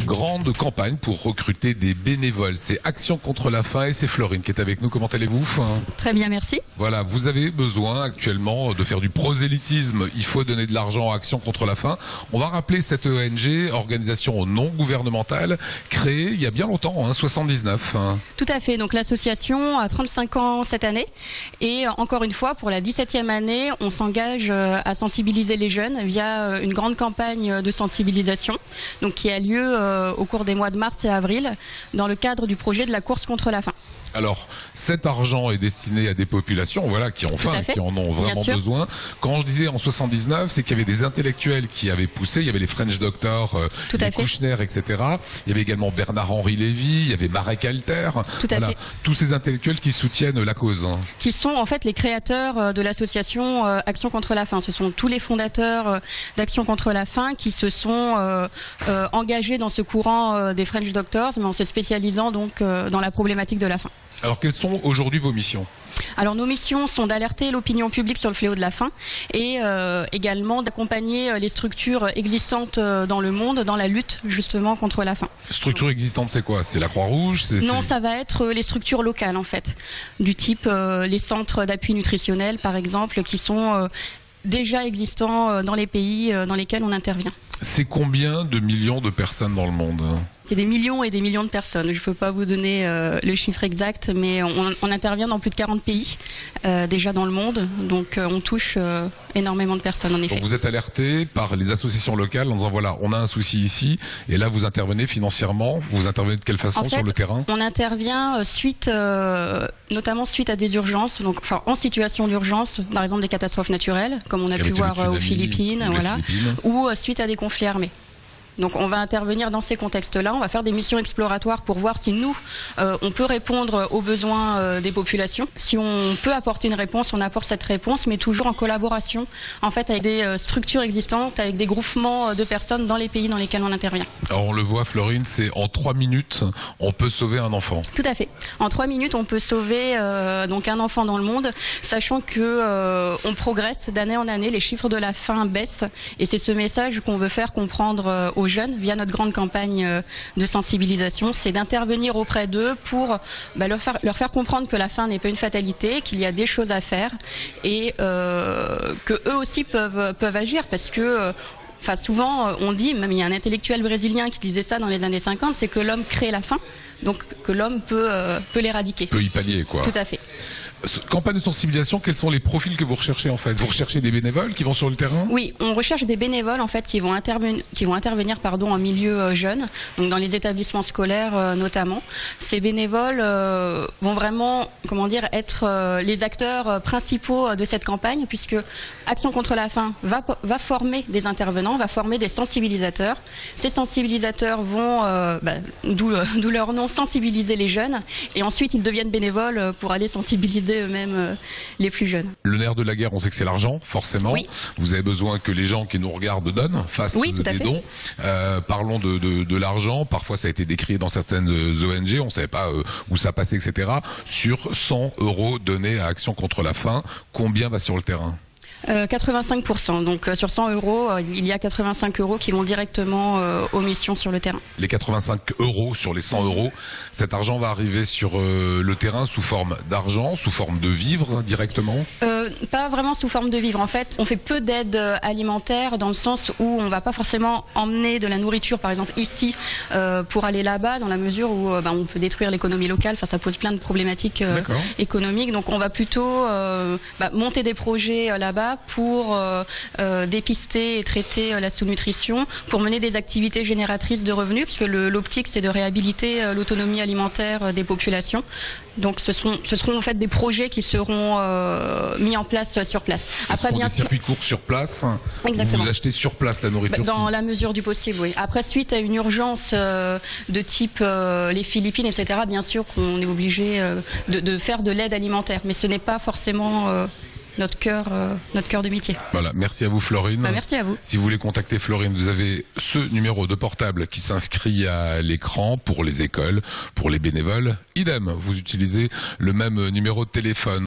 grande campagne pour recruter des bénévoles. C'est Action contre la faim et c'est Florine qui est avec nous. Comment allez-vous? Très bien, merci. Voilà, vous avez besoin actuellement de faire du prosélytisme. Il faut donner de l'argent à Action contre la faim. On va rappeler cette ONG, organisation non gouvernementale, créée il y a bien longtemps, 79. Tout à fait. Donc l'association a 35 ans cette année. Et encore une fois, pour la 17e année, on s'engage à sensibiliser les jeunes via une grande campagne de sensibilisation, donc qui a lieu au cours des mois de mars et avril dans le cadre du projet de la course contre la faim. Alors, cet argent est destiné à des populations, voilà, qui ont faim, qui en ont vraiment besoin. Quand je disais en 79, c'est qu'il y avait des intellectuels qui avaient poussé. Il y avait les French Doctors, les Kouchner, etc. Il y avait également Bernard-Henri Lévy, il y avait Marek Alter. Voilà, tous ces intellectuels qui soutiennent la cause. Qui sont en fait les créateurs de l'association Action contre la faim. Ce sont tous les fondateurs d'Action contre la faim qui se sont engagés dans ce courant des French Doctors, mais en se spécialisant donc dans la problématique de la faim. Alors, quelles sont aujourd'hui vos missions ? Alors, nos missions sont d'alerter l'opinion publique sur le fléau de la faim et également d'accompagner les structures existantes dans le monde dans la lutte justement contre la faim. Structures existantes, c'est quoi? C'est la Croix-Rouge? Non, ça va être les structures locales en fait, du type les centres d'appui nutritionnel par exemple, qui sont déjà existants dans les pays dans lesquels on intervient. C'est combien de millions de personnes dans le monde? C'est des millions et des millions de personnes. Je ne peux pas vous donner le chiffre exact, mais on intervient dans plus de 40 pays déjà dans le monde. Donc on touche énormément de personnes en effet. Donc vous êtes alerté par les associations locales en disant voilà, on a un souci ici, et là vous intervenez financièrement. Vous intervenez de quelle façon sur le terrain? On intervient notamment suite à des urgences, donc enfin en situation d'urgence, par exemple des catastrophes naturelles, comme on a pu voir aux Philippines, voilà, ou suite à des conflits armés. Donc on va intervenir dans ces contextes-là, on va faire des missions exploratoires pour voir si nous, on peut répondre aux besoins des populations. Si on peut apporter une réponse, on apporte cette réponse, mais toujours en collaboration en fait avec des structures existantes, avec des groupements de personnes dans les pays dans lesquels on intervient. Alors on le voit Florine, c'est en 3 minutes, on peut sauver un enfant. Tout à fait. En 3 minutes, on peut sauver donc un enfant dans le monde, sachant que on progresse d'année en année, les chiffres de la faim baissent, et c'est ce message qu'on veut faire comprendre aux jeunes via notre grande campagne de sensibilisation, c'est d'intervenir auprès d'eux pour leur faire comprendre que la faim n'est pas une fatalité, qu'il y a des choses à faire et que eux aussi peuvent agir, parce que souvent on dit, même il y a un intellectuel brésilien qui disait ça dans les années 50, c'est que l'homme crée la faim, donc que l'homme peut l'éradiquer. Peut y pallier, quoi. Tout à fait. Campagne de sensibilisation, quels sont les profils que vous recherchez en fait? Vous recherchez des bénévoles qui vont sur le terrain? Oui, on recherche des bénévoles en fait qui vont intervenir en milieu jeune, donc dans les établissements scolaires notamment. Ces bénévoles vont vraiment, être les acteurs principaux de cette campagne, puisque Action contre la faim va former des intervenants, va former des sensibilisateurs. Ces sensibilisateurs vont, d'où leur nom, sensibiliser les jeunes, et ensuite ils deviennent bénévoles pour aller sensibiliser eux-mêmes les plus jeunes. Le nerf de la guerre, on sait que c'est l'argent, forcément. Oui. Vous avez besoin que les gens qui nous regardent donnent, fassent des dons. Parlons de l'argent. Parfois, ça a été décrié dans certaines ONG. On ne savait pas où ça passait, etc. Sur 100 € donnés à Action contre la faim, combien va sur le terrain? 85%. Donc sur 100 €, il y a 85 € qui vont directement aux missions sur le terrain. Les 85 € sur les 100 €, cet argent va arriver sur le terrain sous forme d'argent, sous forme de vivres directement? Pas vraiment sous forme de vivres. En fait, on fait peu d'aide alimentaire dans le sens où on va pas forcément emmener de la nourriture, par exemple ici, pour aller là-bas, dans la mesure où on peut détruire l'économie locale. Enfin, ça pose plein de problématiques économiques. Donc, on va plutôt monter des projets là-bas pour dépister et traiter la sous-nutrition, pour mener des activités génératrices de revenus, puisque l'optique c'est de réhabiliter l'autonomie alimentaire des populations. Donc ce seront en fait des projets qui seront mis en place sur place. Après, bien sûr, des circuits courts sur place. Exactement. Vous achetez sur place la nourriture? Dans la mesure du possible, oui. Après, suite à une urgence de type les Philippines, etc., bien sûr qu'on est obligé de faire de l'aide alimentaire, mais ce n'est pas forcément notre cœur de métier. Voilà, merci à vous Florine. Merci à vous. Si vous voulez contacter Florine, vous avez ce numéro de portable qui s'inscrit à l'écran pour les écoles, pour les bénévoles. Idem, vous utilisez le même numéro de téléphone.